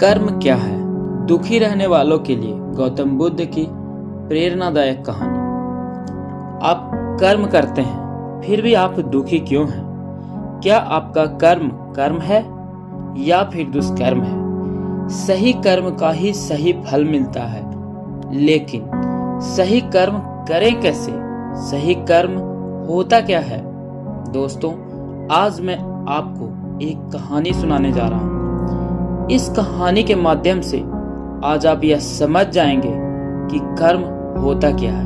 कर्म क्या है? दुखी रहने वालों के लिए गौतम बुद्ध की प्रेरणादायक कहानी। आप कर्म करते हैं, फिर भी आप दुखी क्यों हैं? क्या आपका कर्म कर्म है या फिर दुष्कर्म है? सही कर्म का ही सही फल मिलता है, लेकिन सही कर्म करें कैसे? सही कर्म होता क्या है? दोस्तों, आज मैं आपको एक कहानी सुनाने जा रहा हूँ। इस कहानी के माध्यम से आज आप यह समझ जाएंगे कि कर्म होता क्या है,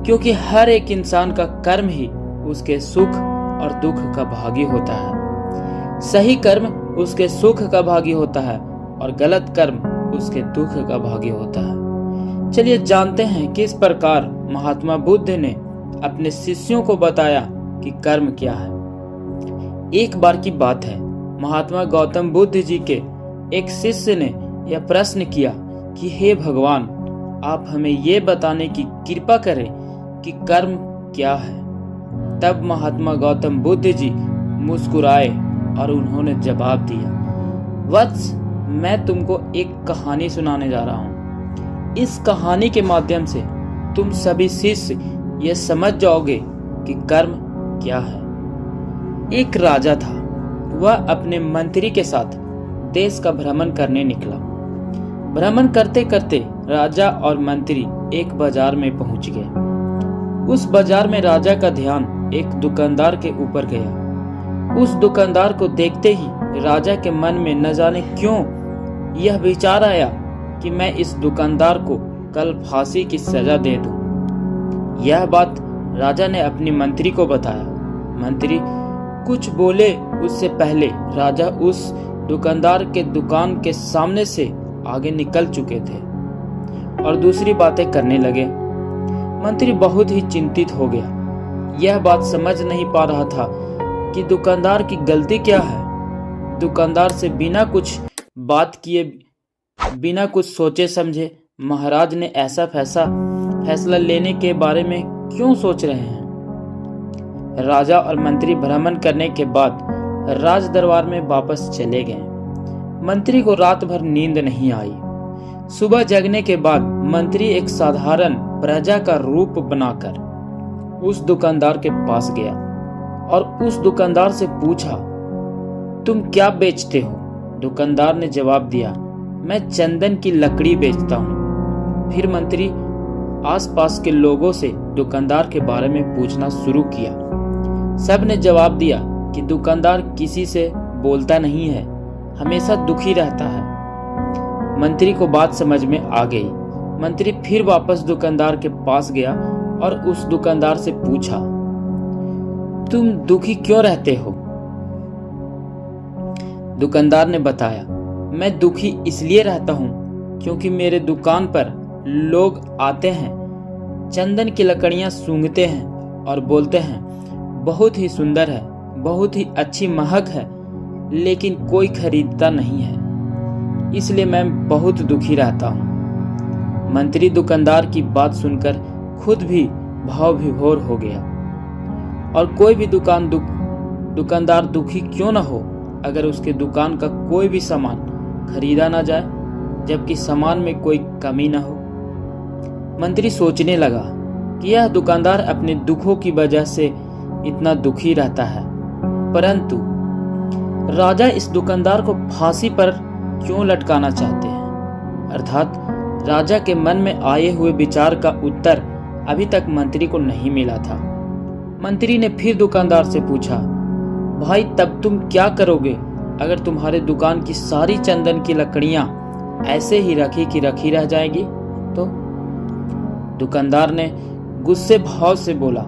क्योंकि हर एक इंसान का कर्म ही उसके सुख और दुख का भागी होता है। सही कर्म उसके सुख का भागी होता है और गलत कर्म उसके दुख का भागी होता है। चलिए जानते हैं किस प्रकार महात्मा बुद्ध ने अपने शिष्यों को बताया कि कर्म क्या है। एक बार की बात है, महात्मा गौतम बुद्ध जी के एक शिष्य ने यह प्रश्न किया कि हे भगवान, आप हमें ये बताने की कृपा करें कि कर्म क्या है। तब महात्मा गौतम बुद्ध जी मुस्कुराए और उन्होंने जवाब दिया, वत्स, मैं तुमको एक कहानी सुनाने जा रहा हूँ। इस कहानी के माध्यम से तुम सभी शिष्य ये समझ जाओगे कि कर्म क्या है। एक राजा था, वह अपने मंत्री के साथ देश का भ्रमण करने निकला। भ्रमण करते करते राजा और मंत्री एक बाजार में पहुंच गए। उस बाजार में राजा का ध्यान एक दुकानदार के ऊपर गया। उस दुकानदार को देखते ही राजा के मन में न जाने क्यों यह विचार आया कि मैं इस दुकानदार को कल फांसी की सजा दे दूं। यह बात राजा ने अपनी मंत्री को बताया। मंत्री कुछ बोले उससे पहले राजा उस दुकानदार के दुकान के सामने से आगे निकल चुके थे और दूसरी बातें करने लगे। मंत्री बहुत ही चिंतित हो गया। यह बात समझ नहीं पा रहा था कि दुकानदार की गलती क्या है। दुकानदार से बिना कुछ बात किए, बिना कुछ सोचे समझे महाराज ने ऐसा फैसला लेने के बारे में क्यों सोच रहे हैं। राजा और मंत्री भ्रमण करने के बाद राज दरबार में वापस चले गए। मंत्री को रात भर नींद नहीं आई। सुबह जगने के बाद मंत्री एक साधारण प्रजा का रूप बनाकर उस दुकानदार के पास गया और उस दुकानदार से पूछा, तुम क्या बेचते हो? दुकानदार ने जवाब दिया, मैं चंदन की लकड़ी बेचता हूँ। फिर मंत्री आसपास के लोगों से दुकानदार के बारे में पूछना शुरू किया। सब ने जवाब दिया कि दुकानदार किसी से बोलता नहीं है, हमेशा दुखी रहता है। मंत्री को बात समझ में आ गई। मंत्री फिर वापस दुकानदार के पास गया और उस दुकानदार से पूछा, तुम दुखी क्यों रहते हो? दुकानदार ने बताया, मैं दुखी इसलिए रहता हूँ क्योंकि मेरे दुकान पर लोग आते हैं, चंदन की लकड़ियां सूंघते हैं और बोलते हैं बहुत ही सुंदर है, बहुत ही अच्छी महक है, लेकिन कोई खरीदता नहीं है, इसलिए मैं बहुत दुखी रहता हूँ। मंत्री दुकानदार की बात सुनकर खुद भी भाव विभोर हो गया। और कोई भी दुकानदार दुखी क्यों न हो अगर उसके दुकान का कोई भी सामान खरीदा ना जाए, जबकि सामान में कोई कमी ना हो। मंत्री सोचने लगा कि यह दुकानदार अपने दुखों की वजह से इतना दुखी रहता है, परंतु राजा इस दुकानदार को फांसी पर क्यों लटकाना चाहते हैं? अर्थात राजा के मन में आए हुए विचार का उत्तर अभी तक मंत्री को नहीं मिला था। मंत्री ने फिर दुकानदार से पूछा, भाई, तब तुम क्या करोगे अगर तुम्हारे दुकान की सारी चंदन की लकड़ियां ऐसे ही रखी की रखी रह जाएगी तो? दुकानदार ने गुस्से भाव से बोला,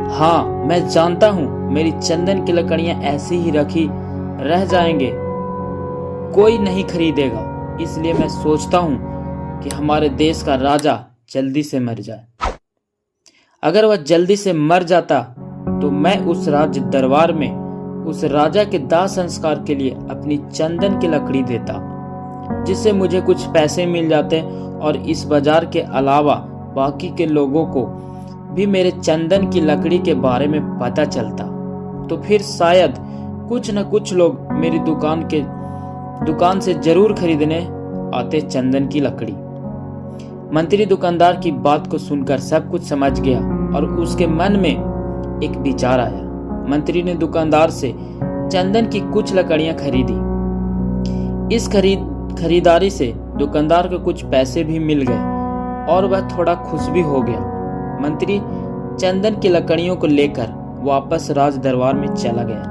हाँ, मैं जानता हूँ मेरी चंदन की लकड़ियां ऐसी ही रखी रह जाएंगे, कोई नहीं खरीदेगा, इसलिए मैं सोचता हूँ कि हमारे देश का राजा जल्दी से मर जाए। अगर वह जल्दी से मर जाता तो मैं उस राज दरबार में उस राजा के दाह संस्कार के लिए अपनी चंदन की लकड़ी देता, जिससे मुझे कुछ पैसे मिल जाते और इस बाजार के अलावा बाकी के लोगों को भी मेरे चंदन की लकड़ी के बारे में पता चलता, तो फिर शायद कुछ न कुछ लोग मेरी दुकान के दुकान से जरूर खरीदने आते चंदन की लकड़ी। मंत्री दुकानदार की बात को सुनकर सब कुछ समझ गया और उसके मन में एक विचार आया। मंत्री ने दुकानदार से चंदन की कुछ लकड़ियां खरीदी। इस खरीदारी से दुकानदार को कुछ पैसे भी मिल गए और वह थोड़ा खुश भी हो गया। मंत्री चंदन की लकड़ियों को लेकर वापस राज दरबार में चला गया।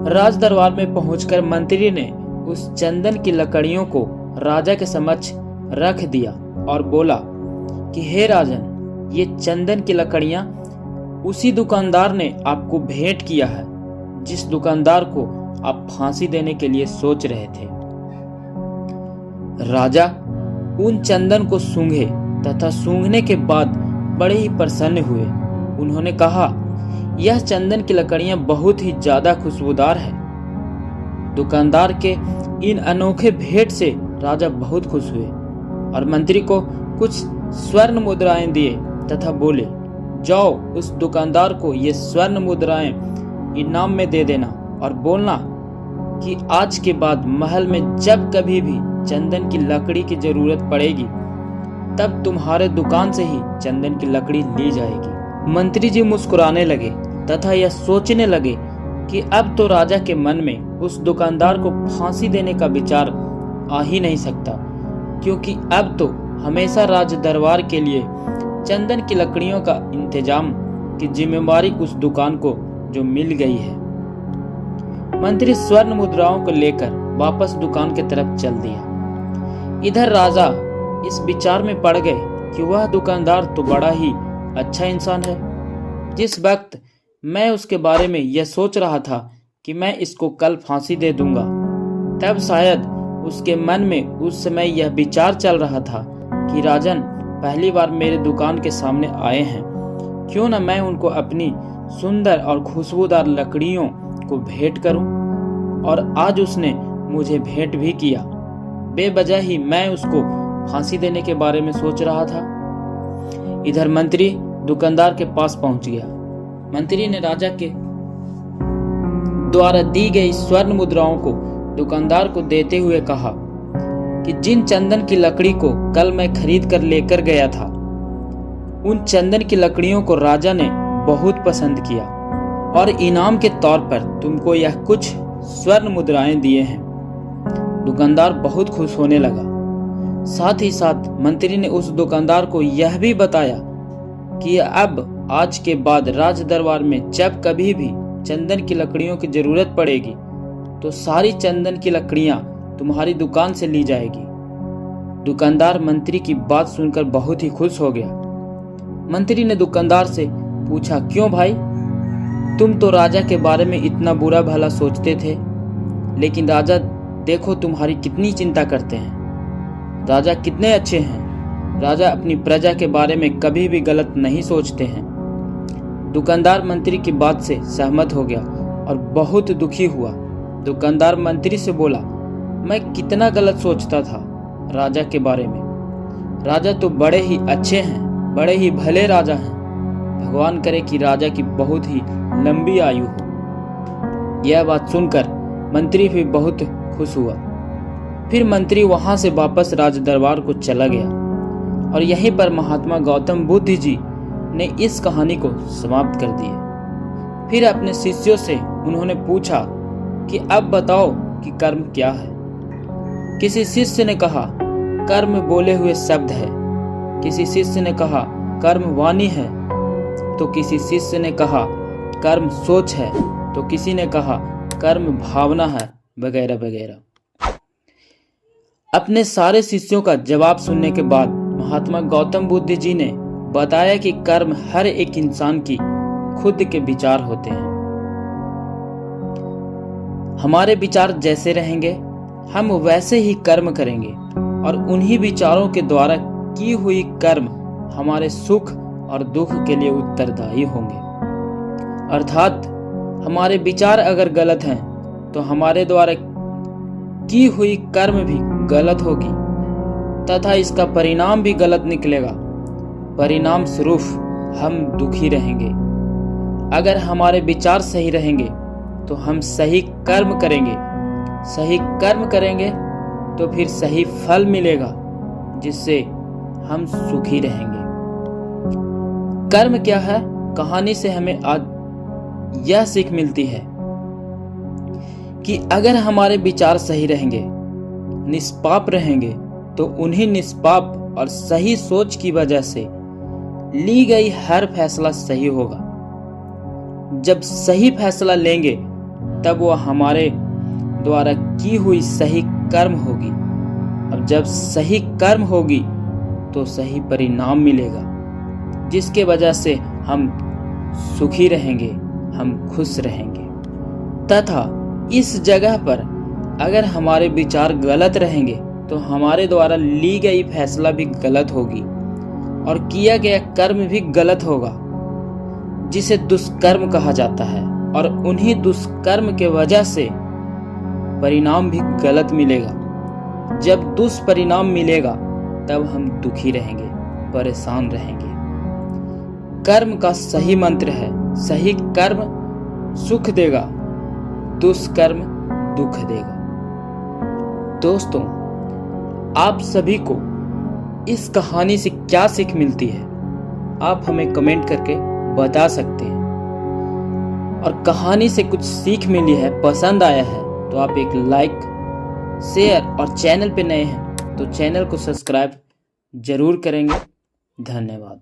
राज दरबार में पहुंचकर मंत्री ने उस चंदन की लकड़ियों को राजा के समक्ष रख दिया और बोला कि हे राजन, ये चंदन की लकड़ियां उसी दुकानदार ने आपको भेंट किया है जिस दुकानदार को आप फांसी देने के लिए सोच रहे थे। राजा उन चंदन को सूंघे तथा सूंघने के बाद बड़े ही प्रसन्न हुए। उन्होंने कहा, यह चंदन की लकड़ियां बहुत ही ज्यादा खुशबूदार है। दुकानदार के इन अनोखे भेंट से राजा बहुत खुश हुए और मंत्री को कुछ स्वर्ण मुद्राएं दिए तथा बोले, जाओ उस दुकानदार को ये स्वर्ण मुद्राएं इनाम में दे देना और बोलना कि आज के बाद महल में जब कभी भी चंदन की लकड़ी की जरूरत पड़ेगी तब तुम्हारे दुकान से ही चंदन की लकड़ी ली जाएगी। मंत्री जी मुस्कुराने लगे तथा यह सोचने लगे कि अब तो राजा के मन में उस दुकानदार को फांसी देने का विचार आ ही नहीं सकता, क्योंकि अब तो हमेशा राज दरबार के लिए चंदन की लकड़ियों का इंतजाम की जिम्मेवारी उस दुकान को जो मिल गई है। मंत्री स्वर्ण मुद्राओं को लेकर वापस दुकान की तरफ चल दिया। इधर राजा इस विचार में पड़ गए कि वह दुकानदार तो बड़ा ही अच्छा इंसान है। जिस वक्त मैं उसके बारे में यह सोच रहा था कि मैं इसको कल फांसी दे दूंगा, तब शायद उसके मन में उस समय यह विचार चल रहा था कि राजन पहली बार मेरे दुकान के सामने आए हैं, क्यों न मैं उनको अपनी सुंदर और खुशबूदार लकड़ियों को भेंट करूं। और आज उसने मुझे भेंट भी किया। बेवजह ही मैं उसको फांसी देने के बारे में सोच रहा था। इधर मंत्री दुकानदार के पास पहुंच गया। मंत्री ने राजा के द्वारा दी गई स्वर्ण मुद्राओं को दुकानदार को देते हुए कहा कि जिन चंदन की लकड़ी को कल मैं खरीद कर लेकर गया था, उन चंदन की लकड़ियों को राजा ने बहुत पसंद किया और इनाम के तौर पर तुमको यह कुछ स्वर्ण मुद्राएं दिए हैं। दुकानदार बहुत खुश होने लगा। साथ ही साथ मंत्री ने उस दुकानदार को यह भी बताया कि अब आज के बाद राज दरबार में जब कभी भी चंदन की लकड़ियों की जरूरत पड़ेगी तो सारी चंदन की लकड़ियां तुम्हारी दुकान से ली जाएगी। दुकानदार मंत्री की बात सुनकर बहुत ही खुश हो गया। मंत्री ने दुकानदार से पूछा, क्यों भाई, तुम तो राजा के बारे में इतना बुरा भला सोचते थे, लेकिन राजा देखो तुम्हारी कितनी चिंता करते हैं। राजा कितने अच्छे हैं। राजा अपनी प्रजा के बारे में कभी भी गलत नहीं सोचते हैं। दुकानदार मंत्री की बात से सहमत हो गया और बहुत दुखी हुआ। दुकानदार मंत्री से बोला, मैं कितना गलत सोचता था राजा के बारे में। राजा तो बड़े ही अच्छे हैं, बड़े ही भले राजा हैं। भगवान करे कि राजा की बहुत ही लंबी आयु हो। यह बात सुनकर मंत्री भी बहुत खुश हुआ। फिर मंत्री वहां से वापस राज दरबार को चला गया और यहीं पर महात्मा गौतम बुद्ध जी ने इस कहानी को समाप्त कर दिया। फिर अपने शिष्यों से उन्होंने पूछा कि अब बताओ कि कर्म क्या है। किसी शिष्य ने कहा, कर्म बोले हुए शब्द है। किसी शिष्य ने कहा, कर्म वाणी है। तो किसी शिष्य ने कहा, कर्म सोच है। तो किसी ने कहा, कर्म भावना है, वगैरह वगैरह। अपने सारे शिष्यों का जवाब सुनने के बाद महात्मा गौतम बुद्ध जी ने बताया कि कर्म हर एक इंसान की खुद के विचार होते हैं। हमारे विचार जैसे रहेंगे हम वैसे ही कर्म करेंगे और उन्हीं विचारों के द्वारा की हुई कर्म हमारे सुख और दुख के लिए उत्तरदायी होंगे। अर्थात हमारे विचार अगर गलत हैं तो हमारे द्वारा की हुई कर्म भी गलत होगी तथा इसका परिणाम भी गलत निकलेगा। परिणाम स्वरूप हम दुखी रहेंगे। अगर हमारे विचार सही रहेंगे तो हम सही कर्म करेंगे सही कर्म करेंगे तो फिर सही फल मिलेगा, जिससे हम सुखी रहेंगे। कर्म क्या है? कहानी से हमें आज यह सीख मिलती है कि अगर हमारे विचार सही रहेंगे, निष्पाप रहेंगे, तो उन्हीं निष्पाप और सही सोच की वजह से ली गई हर फैसला सही होगा। जब सही फैसला लेंगे तब वह हमारे द्वारा की हुई सही कर्म होगी। अब जब सही कर्म होगी तो सही परिणाम मिलेगा, जिसके वजह से हम सुखी रहेंगे, हम खुश रहेंगे। तथा इस जगह पर अगर हमारे विचार गलत रहेंगे तो हमारे द्वारा ली गई फैसला भी गलत होगी और किया गया कर्म भी गलत होगा, जिसे दुष्कर्म कहा जाता है। और उन्हीं दुष्कर्म के वजह से परिणाम भी गलत मिलेगा। जब दुष्परिणाम मिलेगा तब हम दुखी रहेंगे, परेशान रहेंगे। कर्म का सही मंत्र है, सही कर्म सुख देगा, दुष्कर्म दुख देगा। दोस्तों, आप सभी को इस कहानी से क्या सीख मिलती है, आप हमें कमेंट करके बता सकते हैं। और कहानी से कुछ सीख मिली है, पसंद आया है, तो आप एक लाइक, शेयर और चैनल पे नए हैं तो चैनल को सब्सक्राइब जरूर करेंगे। धन्यवाद।